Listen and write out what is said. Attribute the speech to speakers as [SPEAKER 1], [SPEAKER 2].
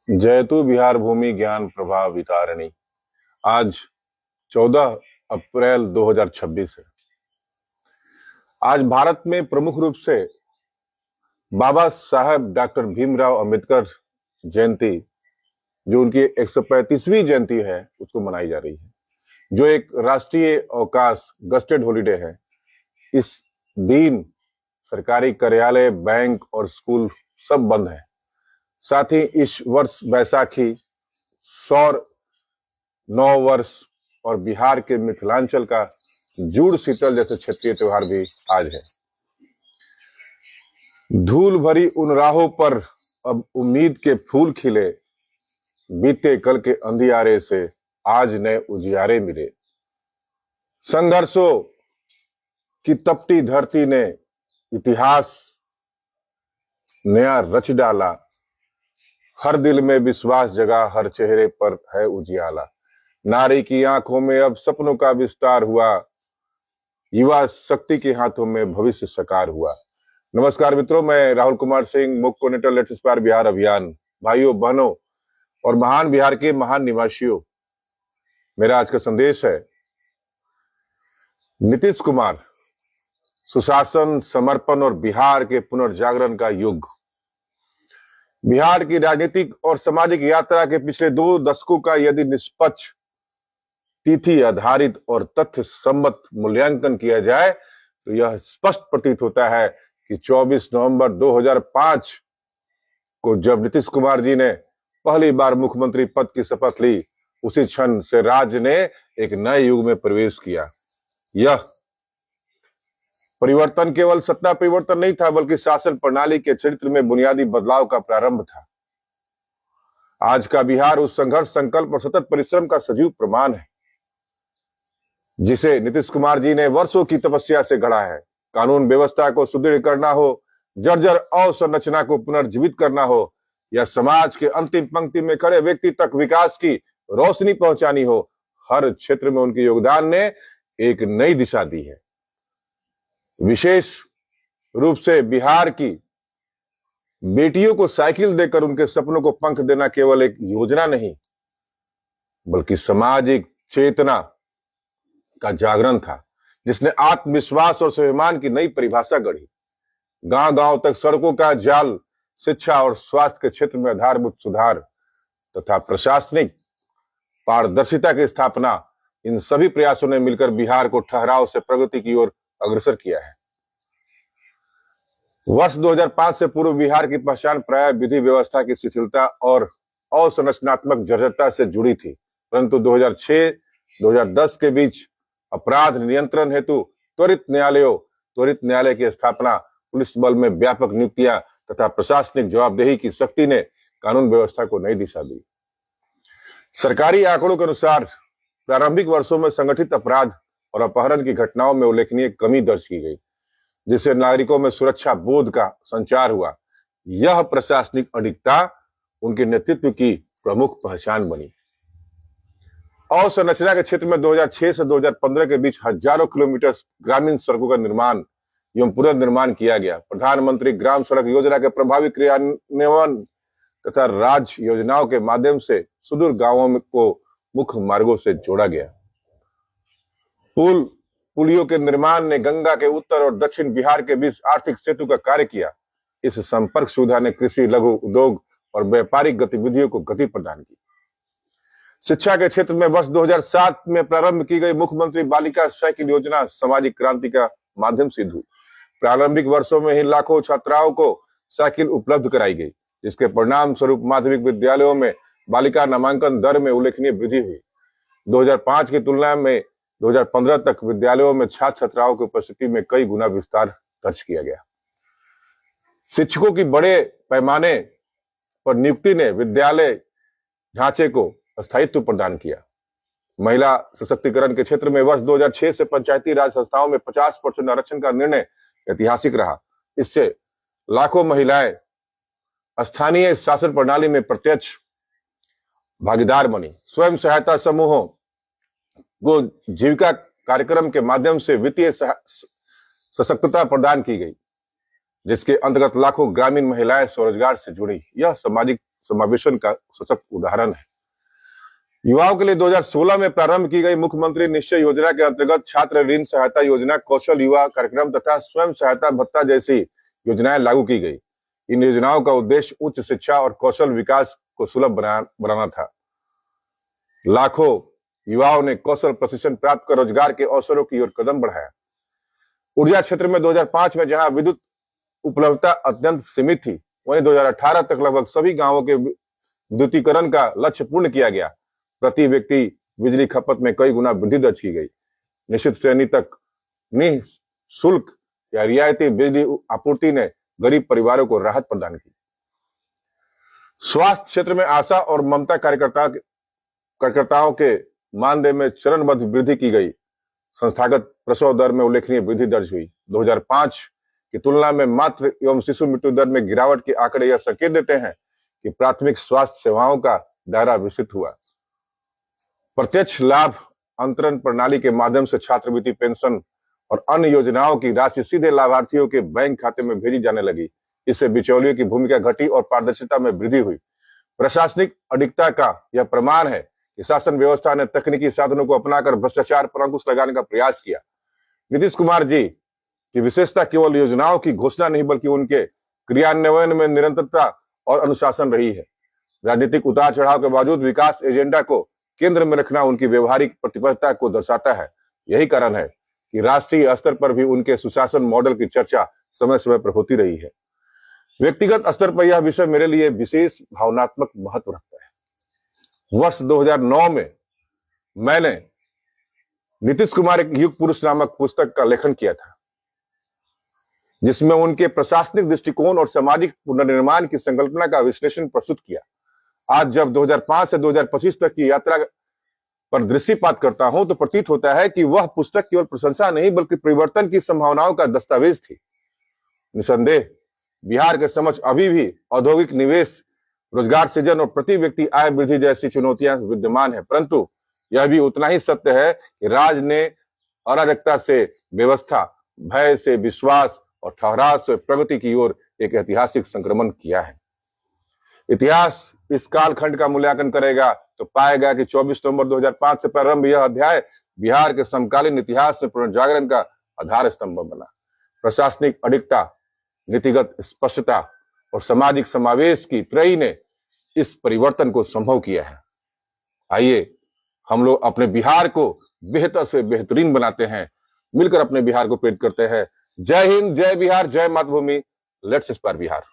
[SPEAKER 1] जयतु बिहार भूमि ज्ञान प्रभा वितारिणी। आज 14 अप्रैल 2026 है। आज भारत में प्रमुख रूप से बाबा साहब डॉक्टर भीमराव अंबेडकर जयंती, जो उनकी 135वीं जयंती है, उसको मनाई जा रही है, जो एक राष्ट्रीय अवकाश गस्टेड हॉलिडे है। इस दिन सरकारी कार्यालय, बैंक और स्कूल सब बंद है। साथ ही इस वर्ष बैसाखी, सौर नौ वर्ष और बिहार के मिथिलांचल का जुड़ शीतल जैसे क्षेत्रीय त्योहार भी आज है। धूल भरी उन राहों पर अब उम्मीद के फूल खिले, बीते कल के अंधियारे से आज नए उजियारे मिले। संघर्षों की तपती धरती ने इतिहास नया रच डाला, हर दिल में विश्वास जगा, हर चेहरे पर है उजियाला। नारी की आंखों में अब सपनों का विस्तार हुआ, युवा शक्ति के हाथों में भविष्य साकार हुआ। नमस्कार मित्रों, मैं राहुल कुमार सिंह, मुख्य कोऑर्डिनेटर लेट्स इंस्पायर बिहार अभियान। भाइयों बहनों और महान बिहार के महान निवासियों, मेरा आज का संदेश है नीतीश कुमार, सुशासन, समर्पण और बिहार के पुनर्जागरण का युग। बिहार की राजनीतिक और सामाजिक यात्रा के पिछले 2 दशकों का यदि निष्पक्ष, तिथि आधारित और तथ्य सम्मत मूल्यांकन किया जाए तो यह स्पष्ट प्रतीत होता है कि 24 नवंबर 2005 को जब नीतीश कुमार जी ने पहली बार मुख्यमंत्री पद की शपथ ली, उसी क्षण से राज्य ने एक नए युग में प्रवेश किया। यह परिवर्तन केवल सत्ता परिवर्तन नहीं था, बल्कि शासन प्रणाली के चरित्र में बुनियादी बदलाव का प्रारंभ था। आज का बिहार उस संघर्ष, संकल्प और सतत परिश्रम का सजीव प्रमाण है जिसे नीतीश कुमार जी ने वर्षों की तपस्या से गढ़ा है। कानून व्यवस्था को सुदृढ़ करना हो, जर्जर अवसंरचना को पुनर्जीवित करना हो, या समाज के अंतिम पंक्ति में खड़े व्यक्ति तक विकास की रोशनी पहुंचानी हो, हर क्षेत्र में उनके योगदान ने एक नई दिशा दी है। विशेष रूप से बिहार की बेटियों को साइकिल देकर उनके सपनों को पंख देना केवल एक योजना नहीं, बल्कि सामाजिक चेतना का जागरण था, जिसने आत्मविश्वास और स्वाभिमान की नई परिभाषा गढ़ी। गांव गांव तक सड़कों का जाल, शिक्षा और स्वास्थ्य के क्षेत्र में आधारभूत सुधार तथा प्रशासनिक पारदर्शिता की स्थापना, इन सभी प्रयासों ने मिलकर बिहार को ठहराव से प्रगति की ओर अग्रसर किया है। वर्ष 2005 से पूर्व बिहार की पहचान प्राय विधि व्यवस्था की शिथिलता और अवसंरचनात्मक जर्जरता से जुड़ी थी, परंतु 2006-2010 के बीच अपराध नियंत्रण हेतु त्वरित न्यायालय की स्थापना, पुलिस बल में व्यापक नियुक्तियां तथा प्रशासनिक जवाबदेही की सख्ती ने कानून व्यवस्था को नई दिशा दी। सरकारी आंकड़ों के अनुसार प्रारंभिक वर्षों में संगठित अपराध और अपहरण की घटनाओं में उल्लेखनीय कमी दर्ज की गई, जिससे नागरिकों में सुरक्षा बोध का संचार हुआ। यह प्रशासनिक अडिगता उनके नेतृत्व की प्रमुख पहचान बनी। अवसंरचना के क्षेत्र में 2006 से 2015 के बीच हजारों किलोमीटर ग्रामीण सड़कों का निर्माण एवं पुनर्निर्माण किया गया। प्रधानमंत्री ग्राम सड़क योजना के प्रभावी क्रियान्वयन तथा राज्य योजनाओं के माध्यम से सुदूर गांवों को मुख्य मार्गों से जोड़ा गया। पुलियों के निर्माण ने गंगा के उत्तर और दक्षिण बिहार के बीच आर्थिक सेतु का कार्य किया। इस संपर्क सुविधा ने कृषि, लघु उद्योग और व्यापारिक गतिविधियों को गति प्रदान की। शिक्षा के क्षेत्र में वर्ष 2007 में प्रारंभ की गई मुख्यमंत्री बालिका साइकिल योजना सामाजिक क्रांति का माध्यम सिद्ध हुई। प्रारंभिक वर्षों में ही लाखों छात्राओं को साइकिल उपलब्ध कराई गई, जिसके परिणाम स्वरूप माध्यमिक विद्यालयों में बालिका नामांकन दर में उल्लेखनीय वृद्धि हुई। 2005 की तुलना में 2015 तक विद्यालयों में छात्र छात्राओं की उपस्थिति में कई गुना विस्तार दर्ज किया गया। शिक्षकों की बड़े पैमाने पर नियुक्ति ने विद्यालय ढांचे को स्थायित्व प्रदान किया। महिला सशक्तिकरण के क्षेत्र में वर्ष 2006 से पंचायती राज संस्थाओं में 50% आरक्षण का निर्णय ऐतिहासिक रहा। इससे लाखों महिलाएं स्थानीय शासन प्रणाली में प्रत्यक्ष भागीदार बनी। स्वयं सहायता समूहों को जीविका कार्यक्रम के माध्यम से वित्तीय सशक्तता प्रदान की गई, जिसके अंतर्गत लाखों ग्रामीण महिलाएं स्वरोजगार से जुड़ी। यह सामाजिक समावेशन का सशक्त उदाहरण है। युवाओं के लिए 2016 में प्रारंभ की गई मुख्यमंत्री निश्चय योजना के अंतर्गत छात्र ऋण सहायता योजना, कौशल युवा कार्यक्रम तथा स्वयं सहायता भत्ता जैसी योजनाएं लागू की गई। इन योजनाओं का उद्देश्य उच्च शिक्षा और कौशल विकास को सुलभ बनाना था। लाखों युवाओं ने कौशल प्रशिक्षण प्राप्त कर रोजगार के अवसरों की ओर कदम बढ़ाया। ऊर्जा क्षेत्र में 2005 में जहां विद्युत उपलब्धता अत्यंत सीमित थी, वहीं 2018 तक लगभग सभी गांवों के विद्युतीकरण का लक्ष्य पूर्ण किया गया। प्रति व्यक्ति बिजली खपत में कई गुना वृद्धि दर्ज की गई। निश्चित श्रेणी तक निःशुल्क या रियायती बिजली आपूर्ति ने गरीब परिवारों को राहत प्रदान की। स्वास्थ्य क्षेत्र में आशा और ममता कार्यकर्ताओं के मानदेय में चरणबद्ध वृद्धि की गई। संस्थागत प्रसव दर में उल्लेखनीय वृद्धि दर्ज हुई। 2005 की तुलना में मातृ एवं शिशु मृत्यु दर में गिरावट के आंकड़े यह संकेत देते हैं कि प्राथमिक स्वास्थ्य सेवाओं का दायरा विस्तृत हुआ। प्रत्यक्ष लाभ अंतरण प्रणाली के माध्यम से छात्रवृत्ति, पेंशन और अन्य योजनाओं की राशि सीधे लाभार्थियों के बैंक खाते में भेजी जाने लगी। इससे बिचौलियों की भूमिका घटी और पारदर्शिता में वृद्धि हुई। प्रशासनिक अडिगता का यह प्रमाण है कि शासन व्यवस्था ने तकनीकी साधनों को अपनाकर भ्रष्टाचार पर अंकुश लगाने का प्रयास किया। नीतीश कुमार जी की विशेषता केवल योजनाओं की घोषणा नहीं, बल्कि उनके क्रियान्वयन में निरंतरता और अनुशासन रही है। राजनीतिक उतार चढ़ाव के बावजूद विकास एजेंडा को केंद्र में रखना उनकी व्यवहारिक प्रतिबद्धता को दर्शाता है। यही कारण है कि राष्ट्रीय स्तर पर भी उनके सुशासन मॉडल की चर्चा समय समय पर होती रही है। व्यक्तिगत स्तर पर यह विषय मेरे लिए विशेष भावनात्मक महत्व रखता है। वर्ष 2009 में मैंने नीतीश कुमार एक युग पुरुष नामक पुस्तक का लेखन किया था, जिसमें उनके प्रशासनिक दृष्टिकोण और सामाजिक पुनर्निर्माण की संकल्पना का विश्लेषण प्रस्तुत किया। आज जब 2005 से 2025 तक की यात्रा पर दृष्टिपात करता हूं तो प्रतीत होता है कि वह पुस्तक केवल प्रशंसा नहीं, बल्कि परिवर्तन की संभावनाओं का दस्तावेज थी। निसंदेह बिहार के समक्ष अभी भी औद्योगिक निवेश, रोजगार सृजन और प्रति व्यक्ति आय वृद्धि जैसी चुनौतियां विद्यमान है, परंतु यह भी उतना ही सत्य है कि राज ने अराजकता से व्यवस्था, भय से विश्वास और ठहराव से प्रगति की ओर एक ऐतिहासिक संक्रमण किया है। इतिहास इस कालखंड का मूल्यांकन करेगा तो पाएगा कि 24 नवंबर 2005 से प्रारंभ यह अध्याय बिहार के समकालीन इतिहास में पुनर्जागरण का आधार स्तंभ बना। प्रशासनिक अडिगता, नीतिगत स्पष्टता और सामाजिक समावेश की त्रयी ने इस परिवर्तन को संभव किया है। आइए हम लोग अपने बिहार को बेहतर से बेहतरीन बनाते हैं, मिलकर अपने बिहार को प्रेरित करते हैं। जय हिंद, जय बिहार, जय मातृभूमि। Let's inspire Bihar.